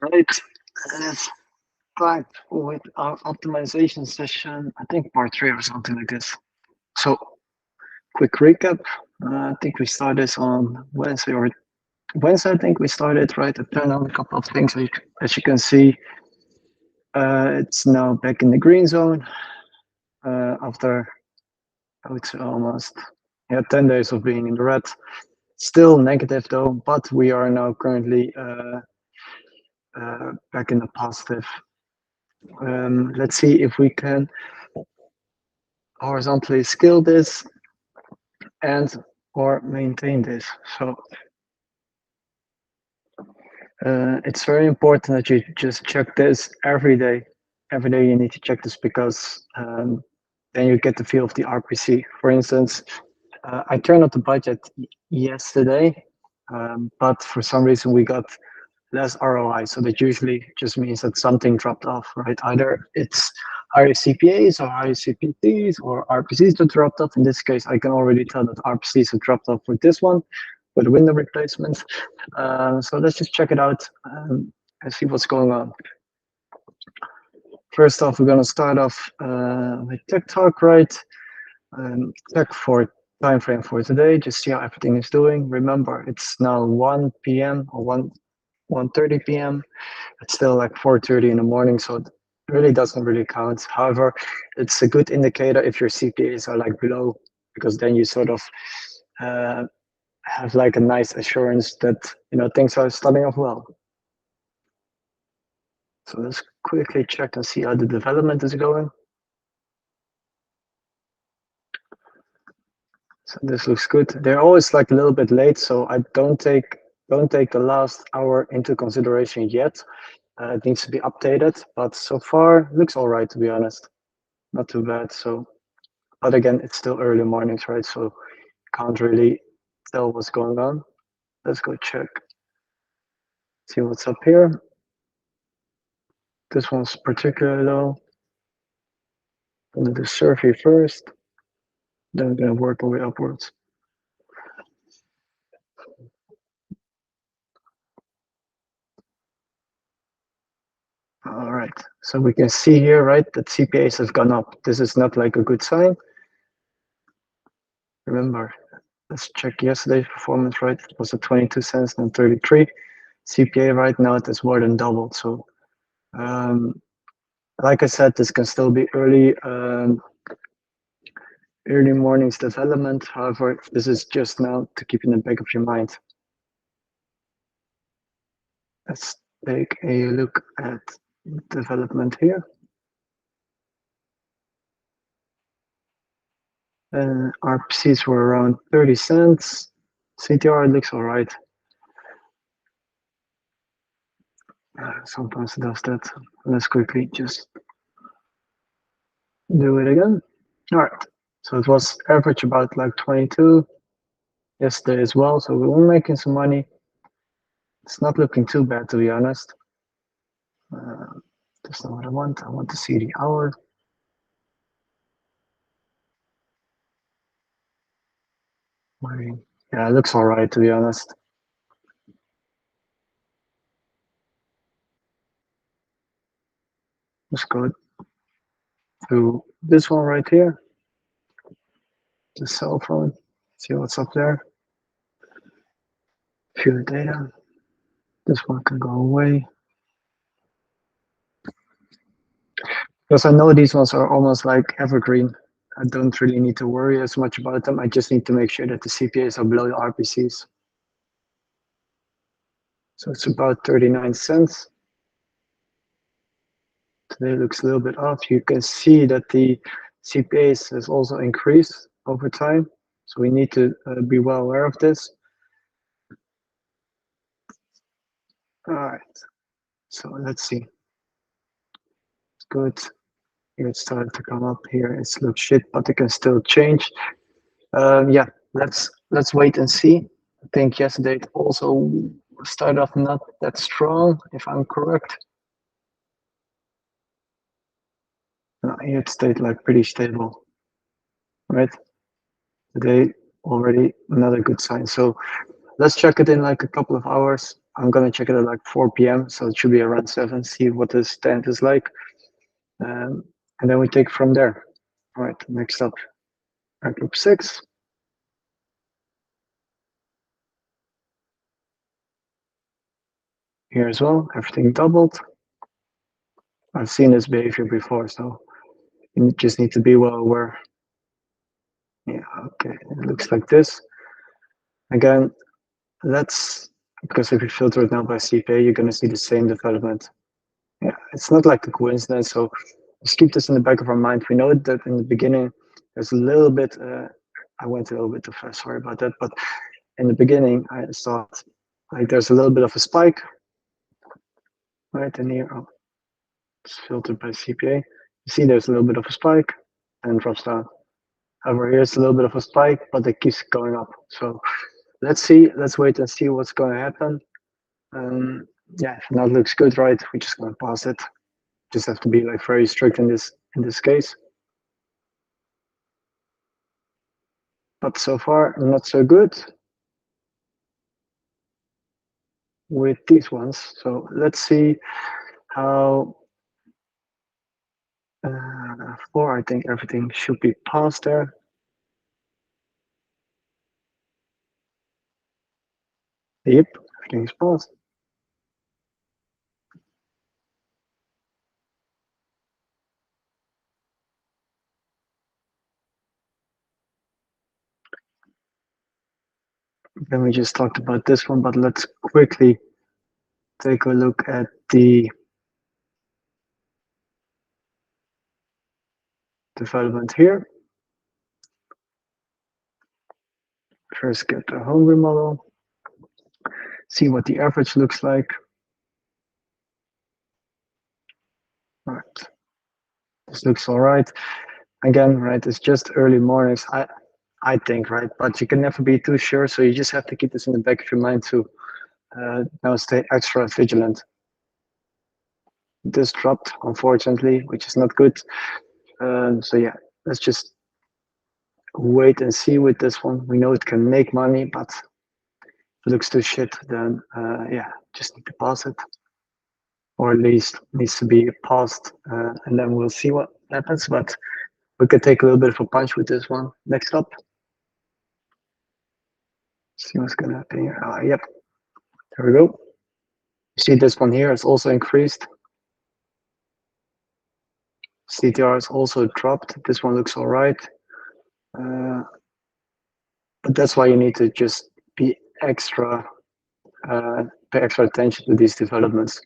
Right, let's start with our optimization session. I think part three or something like this. So, quick recap. I think we started on Wednesday or Wednesday. I think we started right. I turned on a couple of things. As you can see, it's now back in the green zone after I would say almost 10 days of being in the red. Still negative though, but we are now currently back in the positive. Let's see if we can horizontally scale this and or maintain this. So it's very important that you just check this every day. Every day you need to check this because then you get the feel of the RPC. For instance, I turned up the budget yesterday, but for some reason we got less ROI. So that usually just means that something dropped off, right? Either it's higher CPAs or higher CPTs or RPCs that dropped off. In this case, I can already tell that RPCs have dropped off with this one, with the window replacement. So let's just check it out and see what's going on. First off, we're going to start off with TikTok, right? Check for time frame for today, just see how everything is doing. Remember, it's now 1 p.m. or 1:30 p.m. It's still like 4:30 in the morning, so it really doesn't really count. However, it's a good indicator if your CPAs are like below, because then you sort of have like a nice assurance that things are starting off well. So let's quickly check and see how the development is going. So this looks good. They're always like a little bit late, so I don't take the last hour into consideration yet. It needs to be updated, but so far looks all right, to be honest. Not too bad. So, but again, it's still early mornings, right? So can't really tell what's going on. Let's go check. See what's up here. This one's particularly low. I'm gonna do survey first, then I'm gonna work our way upwards. All right, so we can see here, right, that CPAs have gone up. This is not like a good sign. Remember, let's check yesterday's performance, right? It was at 22 cents and 33. CPA right now it is more than doubled. So, like I said, this can still be early mornings development. However, this is just now to keep in the back of your mind. Let's take a look at development here. RPCs were around 30 cents. CTR looks all right. Sometimes it does that. Let's quickly just do it again. All right. So it was average about like 22 yesterday as well. So we were making some money. It's not looking too bad, to be honest. That's not what I want. I want to see the hour. Yeah, it looks all right, to be honest. Let's go to this one right here. The cell phone. See what's up there. View the data. This one can go away. Because I know these ones are almost like evergreen. I don't really need to worry as much about them. I just need to make sure that the CPAs are below the RPCs. So it's about 39 cents. Today looks a little bit off. You can see that the CPAs has also increased over time. So we need to be well aware of this. All right. So let's see. It's good. Here it's starting to come up. Here it looks shit, but it can still change. Yeah, let's wait and see. I think yesterday it also started off not that strong, if I'm correct. Here it stayed like pretty stable, right? Today already another good sign. So let's check it in like a couple of hours. I'm gonna check it at like 4 p.m. So it should be around 7. See what the stand is like, and then we take from there. All right. Next up, group 6. Here as well, everything doubled. I've seen this behavior before, so you just need to be well aware. Yeah, okay, it looks like this. Again, because if you filter it now by CPA, you're gonna see the same development. Yeah, it's not like a coincidence, so just keep this in the back of our mind. We know that in the beginning, there's a little bit, I went a little bit too fast, sorry about that, but in the beginning, I thought like there's a little bit of a spike, right, in here, oh, it's filtered by CPA. You see there's a little bit of a spike and drops down. However, here's a little bit of a spike, but it keeps going up. So let's wait and see what's going to happen. Yeah, if that looks good, right, we're just going to pass it. Just have to be like very strict in this case. But so far, not so good with these ones. So let's see how 4, I think everything should be passed there. Yep, everything's passed. Then we just talked about this one, but let's quickly take a look at the development here. First get the Homebrew model, see what the average looks like. All right, this looks all right. Again, right, it's just early mornings, I think, right? But you can never be too sure, so you just have to keep this in the back of your mind to now stay extra vigilant. This dropped, unfortunately, which is not good. So yeah, let's just wait and see with this one. We know it can make money, but if it looks too shit, then yeah, just need to pass it. Or at least needs to be passed, and then we'll see what happens. But we could take a little bit of a punch with this one. Next up. See what's gonna happen here. Yep, there we go. You see this one here is also increased. CTR is also dropped. This one looks all right. But that's why you need to just be extra, pay extra attention to these developments.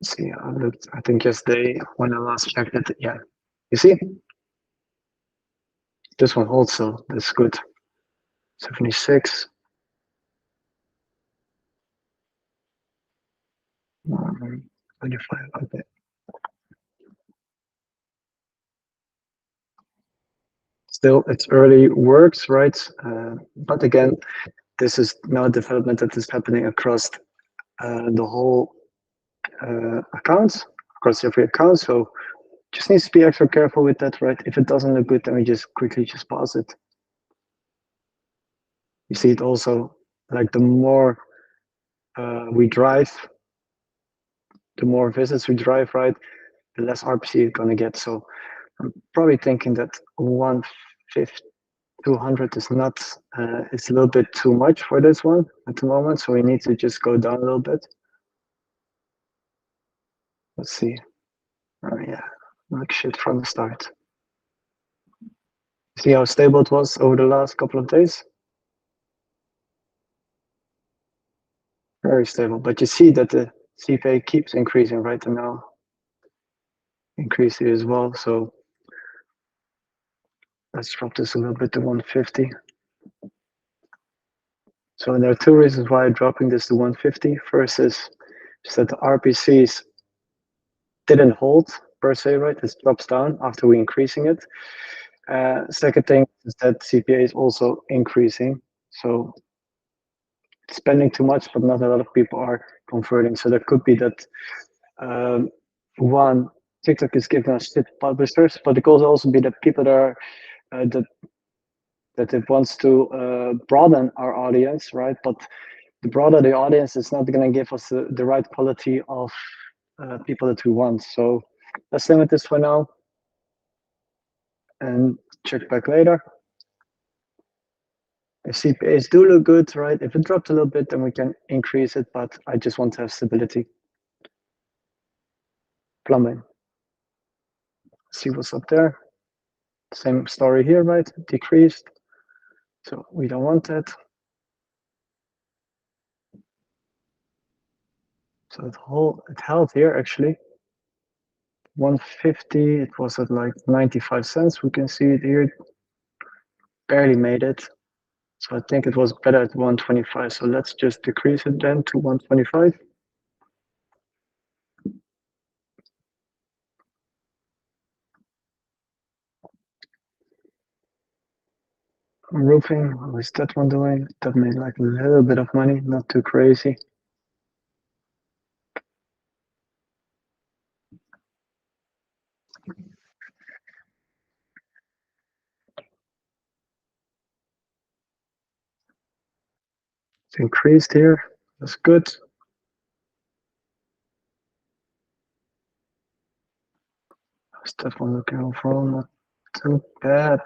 Let's see, I looked, I think yesterday when I last checked it, yeah. You see? This one holds, so that's good. 76. 25, okay. Still, it's early works, right? But again, this is now a development that is happening across the whole accounts, across every account. So just needs to be extra careful with that, right? If it doesn't look good, then we just quickly just pause it. You see it also, like the more we drive, the more visits we drive, right? The less RPC you're gonna get. So I'm probably thinking that 150, 200 is not, it's a little bit too much for this one at the moment. So we need to just go down a little bit. Let's see. Oh yeah, like shit from the start. See how stable it was over the last couple of days? Very stable, but you see that the CPA keeps increasing right now. Increase here as well, so let's drop this a little bit to 150. So there are two reasons why I'm dropping this to 150. First is just that the RPCs didn't hold per se, right? It drops down after we increasing it. Second thing is that CPA is also increasing. So it's spending too much, but not a lot of people are converting. So there could be that one, TikTok is giving us shit publishers, but it could also be that people that are that that it wants to broaden our audience, right? But the broader the audience, it's not going to give us the right quality of people that we want. So let's limit this for now and check back later. If CPAs do look good, right? If it dropped a little bit, then we can increase it, but I just want to have stability. Plumbing. See what's up there. Same story here, right? Decreased. So we don't want that. So it held here actually. 150, it was at like 95 cents. We can see it here. Barely made it. So I think it was better at 125. So let's just decrease it then to 125. Roofing, how is that one doing? That made like a little bit of money, not too crazy. It's increased here. That's good. How's that one looking overall? Not too bad.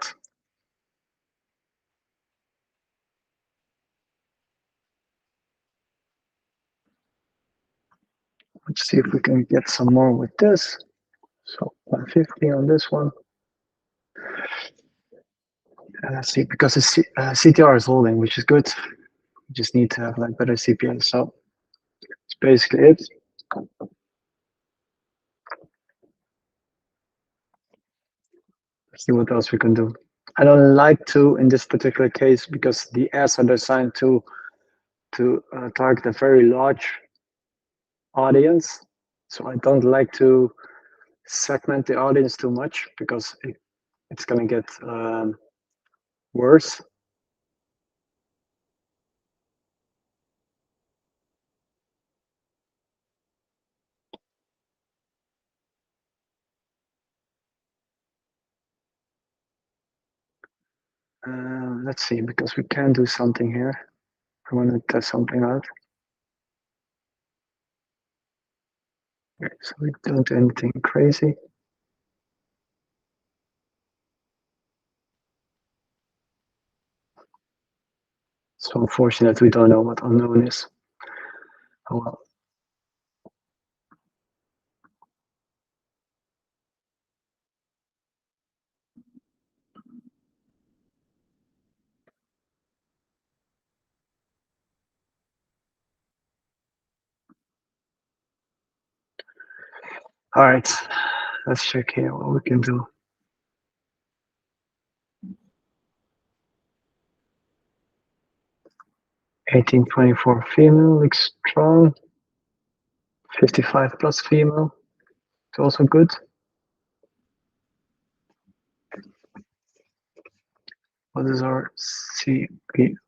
Let's see if we can get some more with this. So 150 on this one. Let's see, because the CTR is holding, which is good. We just need to have like better CPA. So it's basically it. Let's see what else we can do. I don't like to, in this particular case, because the ads are designed to target a very large audience. So I don't like to segment the audience too much because it's going to get worse. Let's see, because we can do something here. I want to test something out. Okay, so we don't do anything crazy. So unfortunate we don't know what unknown is. Oh well. All right, let's check here what we can do. 1824 female looks strong. 55 plus female. It's also good. What is our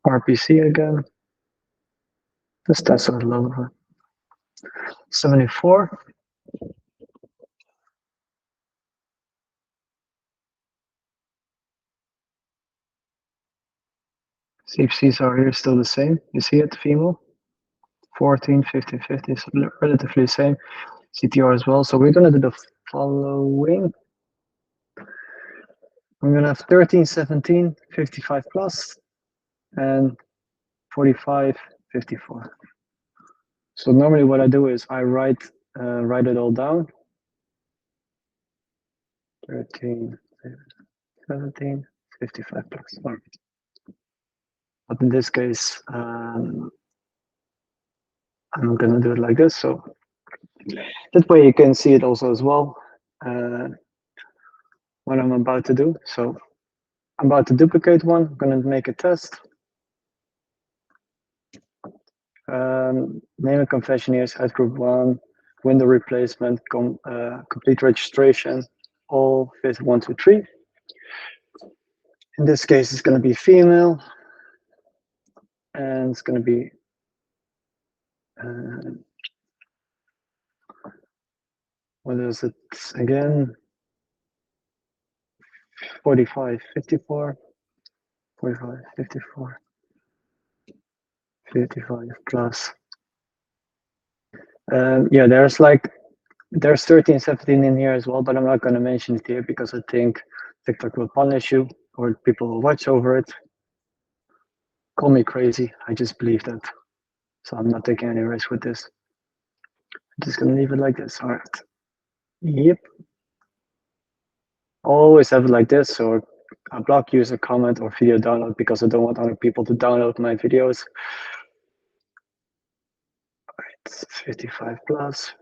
RPC again? This test a lower. 74. CFCs are here still the same. You see it, female? 14, 50, 50, so relatively the same. CTR as well. So we're gonna do the following. I'm gonna have 13, 17, 55 plus, and 45, 54. So normally what I do is I write it all down. 13, 17, 55 plus. But in this case, I'm gonna do it like this. So that way you can see it also as well. What I'm about to do. So I'm about to duplicate one. I'm gonna make a test. Name and confession here is head group 1, window replacement, complete registration, all fit 1, 2, 3. In this case, it's going to be female, and it's going to be what is it again? 45, 54. 45, 54, 55 plus. Yeah, there's 13, 17 in here as well, but I'm not going to mention it here because I think TikTok will punish you or people will watch over it. Call me crazy. I just believe that. So I'm not taking any risk with this. I'm just going to leave it like this. All right. Yep. Always have it like this, or a block user comment or video download because I don't want other people to download my videos. It's 55 plus.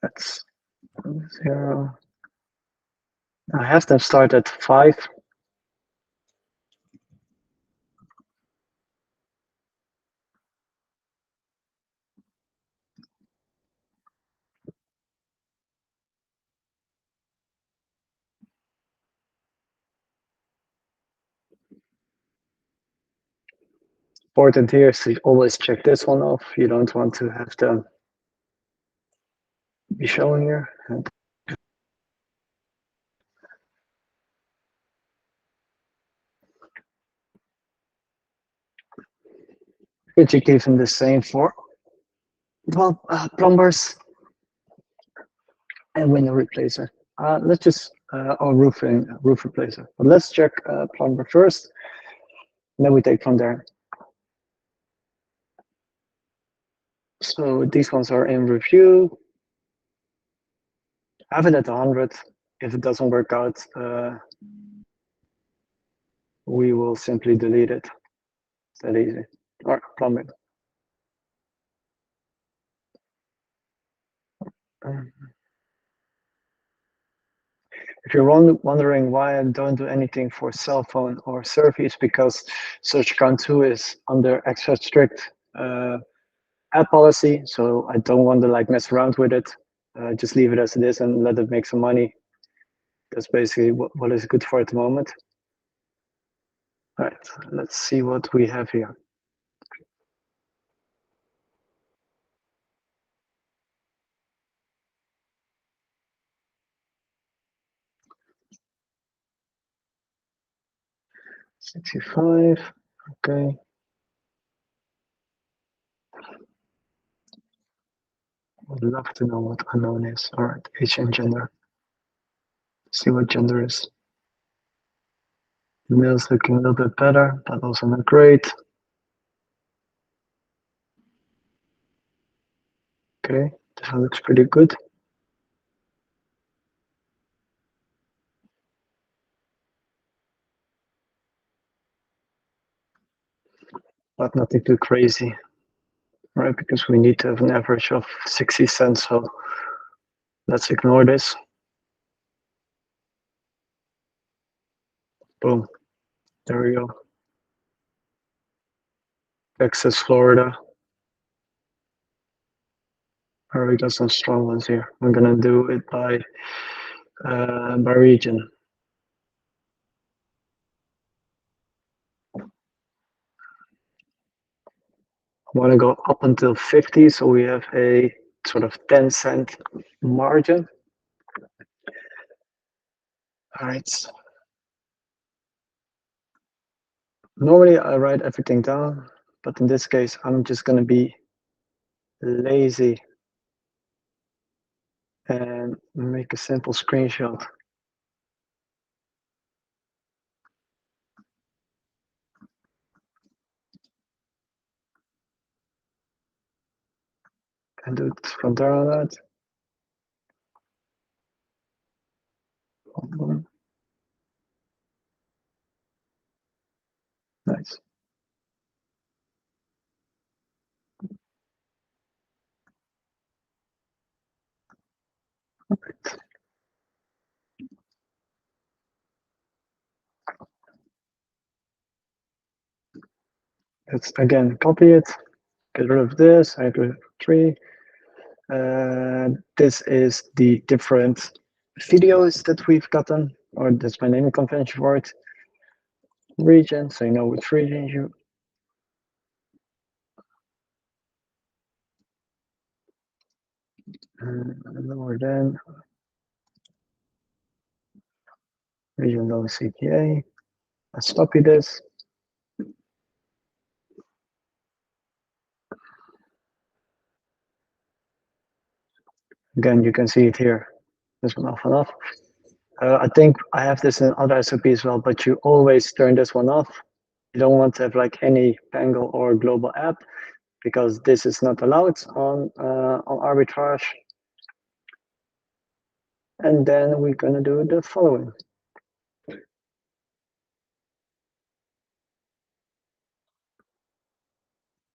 That's 0. I have them start at 5. Important here is to always check this one off. You don't want to have them be showing here. And it should give them the same for plumbers and window replacer. Let's just or roof replacer. But let's check plumber first, and then we take from there. So these ones are in review. Have it at 100. If it doesn't work out, we will simply delete it. It's that easy. Or plumbing. If you're wondering why I don't do anything for cell phone or Survey, it's because Search Account 2 is under extra strict ad policy, so I don't want to mess around with it. Just leave it as it is and let it make some money. That's basically what is good for at the moment. All right, let's see what we have here. $65, okay. Would love to know what unknown is. All right, age and gender. See what gender is. Male's looking a little bit better, but also not great. Okay, this one looks pretty good. But nothing too crazy, right? Because we need to have an average of 60 cents. So let's ignore this. Boom. There we go. Texas, Florida. We got some strong ones here. I'm gonna do it by region. I want to go up until 50, so we have a sort of 10-cent margin. All right. Normally I write everything down, but in this case, I'm just gonna be lazy and make a simple screenshot. And do it from there on out. Nice. Right. Let's again copy it, get rid of this, I do 3. This is the different videos that we've gotten, or that's my naming convention for it. Region, so you know which region you. lower than region low CPA. Let's copy this. Again, you can see it here. This one off and off. I think I have this in other SOP as well, but you always turn this one off. You don't want to have like any Pango or global app because this is not allowed on arbitrage. And then we're gonna do the following.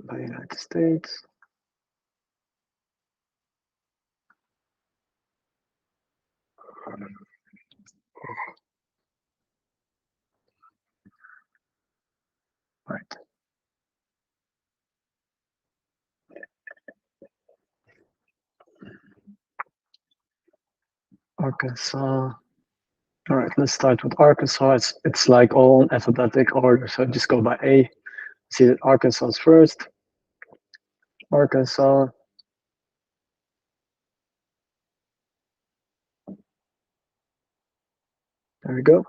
By United States. Right. Arkansas. All right, let's start with Arkansas. It's like all in alphabetic order, so just go by A. See that Arkansas is first. Arkansas. There we go.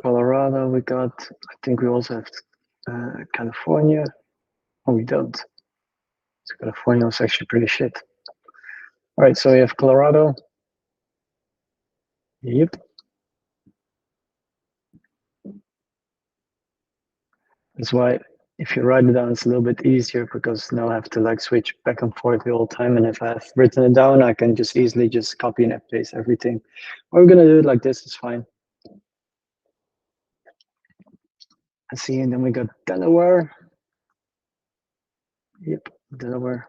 Colorado, we got, I think we also have California. Oh, we don't. So California was actually pretty shit. All right, so we have Colorado. Yep. That's why if you write it down, it's a little bit easier because now I have to like switch back and forth the whole time. And if I've written it down, I can just easily just copy and paste everything. We're gonna do it like this, it's fine. I see, and then we got Delaware. Yep, Delaware.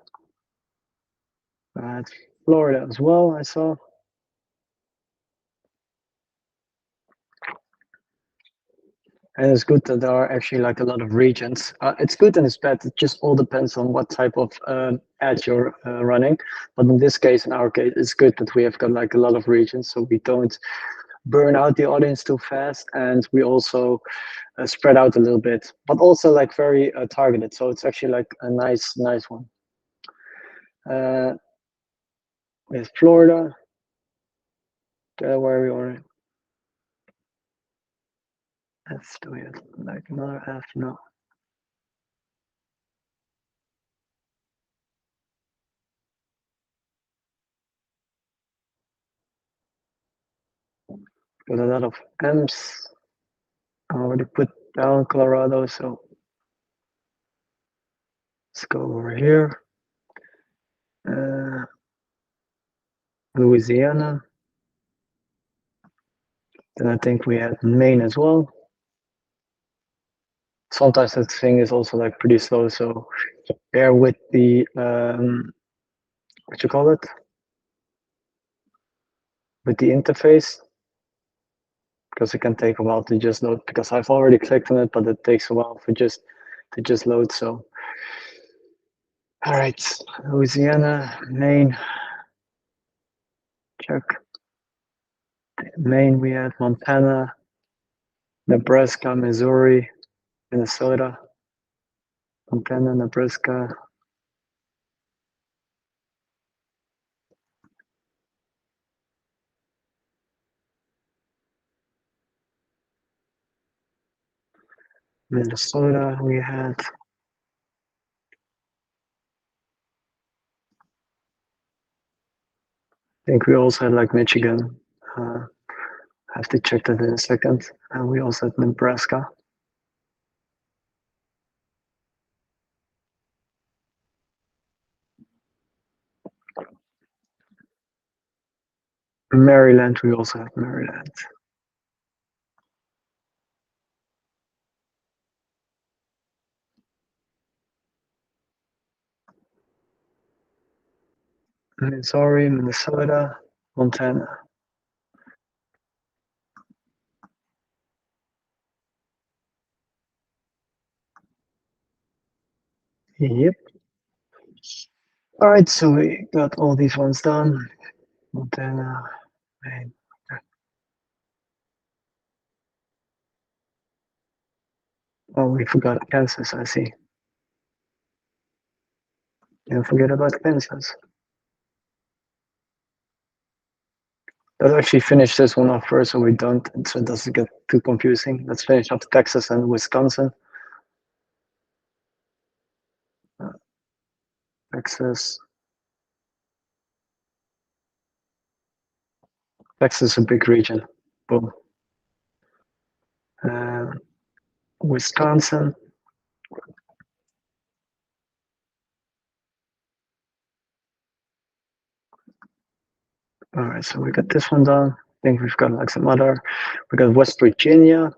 Florida as well, I saw. And it's good that there are actually like a lot of regions. It's good and it's bad. It just all depends on what type of ad you're running. But in this case, in our case, it's good that we have got like a lot of regions, so we don't burn out the audience too fast, and we also spread out a little bit, but also like very targeted. So it's actually like a nice one. With Florida, Delaware, we already. Let's do it like another F now. Got a lot of M's. I already put down Colorado, so let's go over here. Louisiana. Then I think we had Maine as well. Sometimes that thing is also like pretty slow, so bear with the what you call it, with the interface, because it can take a while to just load. Because I've already clicked on it, but it takes a while for just to just load. So, all right, Louisiana, Maine, check. Maine, we had Montana, Nebraska, Missouri, Minnesota, Montana, Nebraska. Minnesota, we had. I think we also had like Michigan. I have to check that in a second. And we also had Nebraska. Maryland, we also have Maryland. Missouri, Minnesota, Montana. Yep. All right, so we got all these ones done. Montana, Maine. Oh, we forgot Kansas, I see. Can't forget about Kansas. Let's actually finish this one off first so we don't, so it doesn't get too confusing. Let's finish up Texas and Wisconsin. Texas. Texas is a big region. Boom. Wisconsin. All right, so we got this one done. I think we've got like some other. We got West Virginia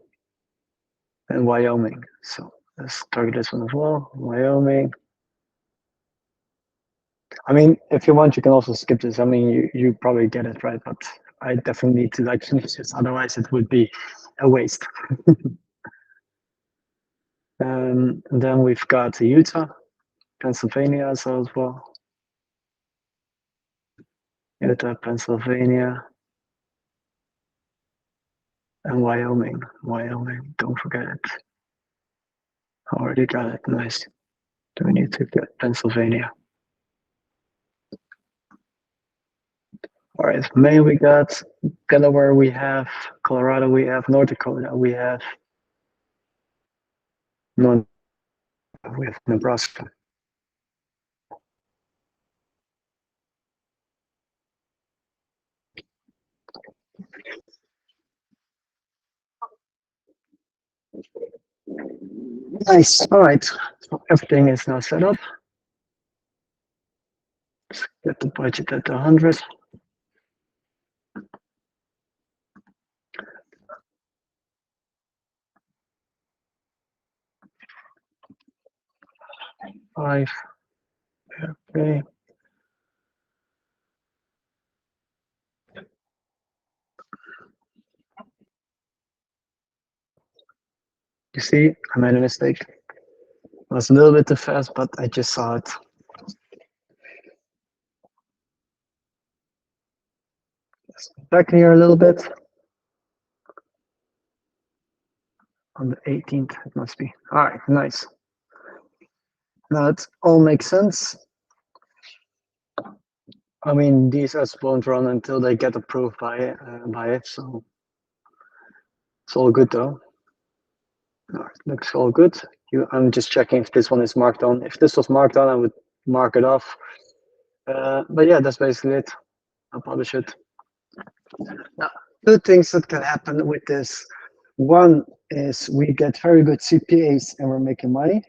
and Wyoming. So let's target this one as well. Wyoming. I mean, if you want, you can also skip this. I mean, you probably get it right, but I definitely need to like finish this. Otherwise, it would be a waste. And then we've got Utah, Pennsylvania as well. Utah, Pennsylvania, and Wyoming. Wyoming, don't forget it. Already got it. Nice. Do we need to get Pennsylvania? All right, Maine we got, Delaware we have, Colorado we have, North Dakota we have, we have Nebraska. Nice. All right, so everything is now set up. Let's get the budget at 100. Five. Okay. You see, I made a mistake. It was a little bit too fast, but I just saw it. Back here a little bit. On the 18th, it must be. All right, nice. Now it all makes sense. I mean, these ads won't run until they get approved by it, so it's all good though. All right, looks all good. I'm just checking if this one is marked on. If this was marked on, I would mark it off. But yeah, that's basically it. I'll publish it. Now, two things that can happen with this. One is we get very good CPAs and we're making money.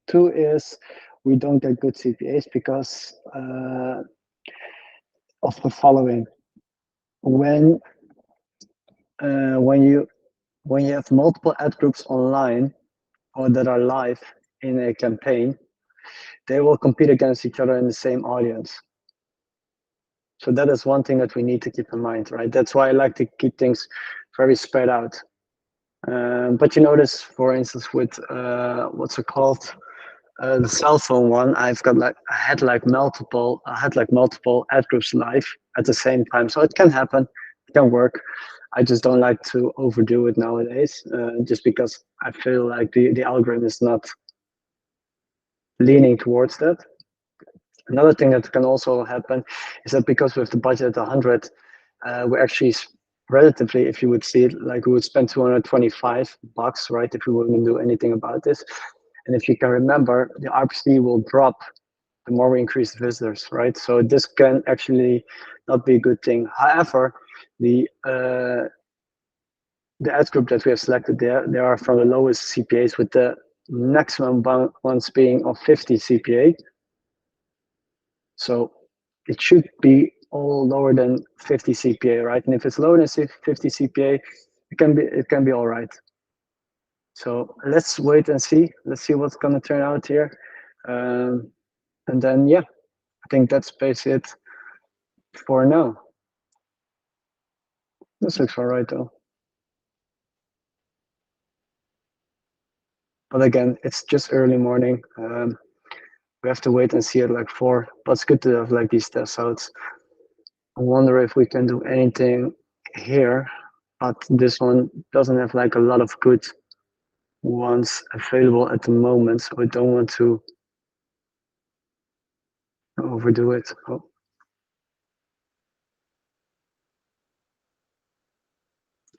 Two is we don't get good CPAs because of the following. When you have multiple ad groups online or that are live in a campaign, they will compete against each other in the same audience. So that is one thing that we need to keep in mind, right? That's why I like to keep things very spread out. But you notice, for instance, with what's it called? The cell phone one, I had like multiple ad groups live at the same time. So it can happen, it can work. I just don't like to overdo it nowadays, just because I feel like the algorithm is not leaning towards that. Another thing that can also happen is that because we have the budget at 100, we're actually relatively, if you would see it, like we would spend 225 bucks, right, if we wouldn't do anything about this. And if you can remember, the RPC will drop the more we increase the visitors, right? So this can actually not be a good thing. However, the ads group that we have selected there, they are from the lowest CPAs with the maximum ones being of 50 CPA. So it should be all lower than 50 CPA, right? And if it's lower than 50 CPA, it can be all right. So let's wait and see. Let's see what's going to turn out here. And then, yeah, I think that's basically it for now. This looks all right, though. But again, it's just early morning. We have to wait and see at like 4. But it's good to have like these tests out. I wonder if we can do anything here. But this one doesn't have like a lot of good ones available at the moment, so I don't want to overdo it. Oh.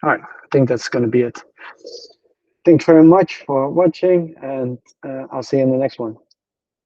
All right, I think that's going to be it. Thanks very much for watching, and I'll see you in the next one.